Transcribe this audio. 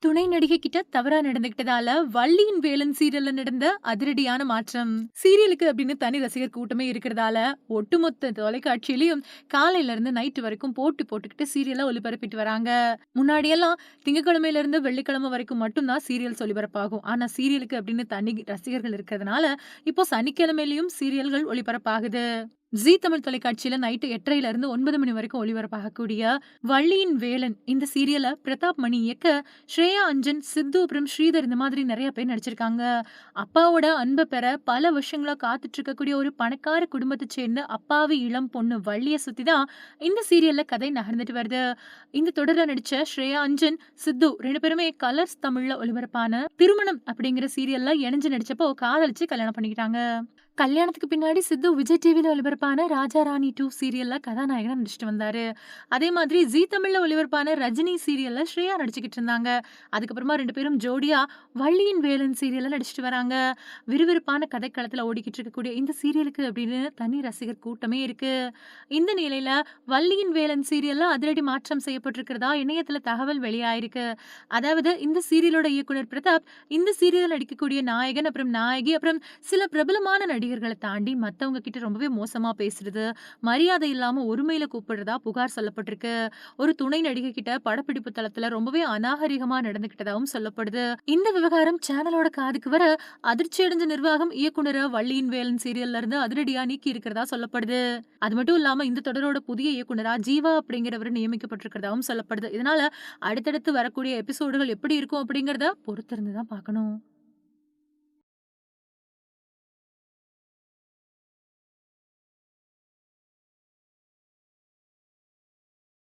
துணை நடிகை கிட்ட தவறா நடந்துக்கிட்டதால, வள்ளியின் வேலன் சீரியல்ல நடந்த அதிரடியான மாற்றம். சீரியலுக்கு அப்படின்னு தனி ரசிகர் கூட்டமே இருக்கிறதால, ஒட்டுமொத்த தொலைக்காட்சியிலயும் காலையில இருந்து நைட் வரைக்கும் போட்டி போட்டுக்கிட்டு சீரியல ஒளிபரப்பிட்டு வராங்க. முன்னாடியெல்லாம் திங்கட்கிழமையில இருந்து வெள்ளிக்கிழமை வரைக்கும் மட்டும் தான் சீரியல்ஸ் ஒளிபரப்பாகும். ஆனா சீரியலுக்கு அப்படின்னு தனி ரசிகர்கள் இருக்கிறதுனால, இப்போ சனிக்கிழமையிலயும் சீரியல்கள் ஒளிபரப்பாகுது. ஜீ தமிழ் தொலைக்காட்சியில நைட் 8:30ல இருந்து 9 மணி வரைக்கும் ஒளிபரப்பாகக்கூடிய வள்ளியின் வேலன் இந்த சீரியல பிரதாப் மணி இயக்க, ஸ்ரேயா அஞ்சன், சித்து அப்புறம் ஸ்ரீதர் இந்த மாதிரி நெறைய பேர் நடிச்சிருக்காங்க. அப்பாவோட அன்ப பெற பல வருஷங்களா காத்துட்டு இருக்கக்கூடிய ஒரு பணக்கார குடும்பத்தைச் சேர்ந்த அப்பாவி இளம் பொண்ணு வள்ளிய சுத்தி தான் இந்த சீரியல்ல கதை நகர்ந்துட்டு வருது. இந்த தொடர்ல நடிச்ச ஸ்ரேயா அஞ்சன், சித்து 2 பேருமே கலர்ஸ் தமிழ்ல ஒளிபரப்பான திருமணம் அப்படிங்கிற சீரியல்ல இணைஞ்சு நடிச்சப்போ காதலிச்சு கல்யாணம் பண்ணிக்கிட்டாங்க. கல்யாணத்துக்கு பின்னாடி சித்து விஜய் டிவில ஒளிபரப்பான ராஜா ராணி 2 சீரியல்ல கதாநாயகனா நடிச்சுட்டு வந்தாரு. அதே மாதிரி ஜீ தமிழ்ல ஒளிபரப்பான ரஜினி சீரியல்ல ஸ்ரேயா நடிச்சுக்கிட்டு இருந்தாங்க. அதுக்கப்புறமா 2 பேரும் ஜோடியா வள்ளியின் வேலன் சீரியல்ல நடிச்சுட்டு வராங்க. விறுவிறுப்பான கதைக்களத்துல ஓடிக்கிட்டு இருக்கக்கூடிய இந்த சீரியலுக்கு அப்படின்னு தனி ரசிகர் கூட்டமே இருக்கு. இந்த நிலையில வள்ளியின் வேலன் சீரியல்ல அதிரடி மாற்றம் செய்யப்பட்டிருக்கிறதா இணையத்துல தகவல் வெளியாயிருக்கு. அதாவது இந்த சீரியலோட இயக்குனர் பிரதாப் இந்த சீரியல்ல நடிக்கக்கூடிய நாயகன் அப்புறம் நாயகி அப்புறம் சில பிரபலமான நடிகர்கள தாண்டி மத்தவங்க கிட்ட ரொம்பவே மோசமா பேசுறது, மரியாதை இல்லாம ஒருமையில கூப்பிடுறதா புகார் சொல்லப்பட்டிருக்கு. ஒரு துணை நடிகை கிட்ட படப்பிடிப்பு தளத்துல ரொம்பவே அநாகரிகமா நடந்துகிட்டதாவும் சொல்லப்படுது. இந்த விவகாரம் சேனலோட காதுக்கு வர அதிர்ச்சி அடைஞ்ச நிர்வாகம் இயக்குனர வள்ளியின் வேலன் சீரியல்ல இருந்து அதிரடியா நீக்கி இருக்கிறதா சொல்லப்படுது. அது மட்டும் இல்லாம இந்த தொடரோட புதிய இயக்குனரா ஜீவா அப்படிங்கிறவர் நியமிக்கப்பட்டிருக்கிறதாவும் சொல்லப்படுது. இதனால அடுத்தடுத்து வரக்கூடிய எபிசோடுகள் எப்படி இருக்கும் அப்படிங்கிறத பொறுத்திருந்து தான் பார்க்கணும்.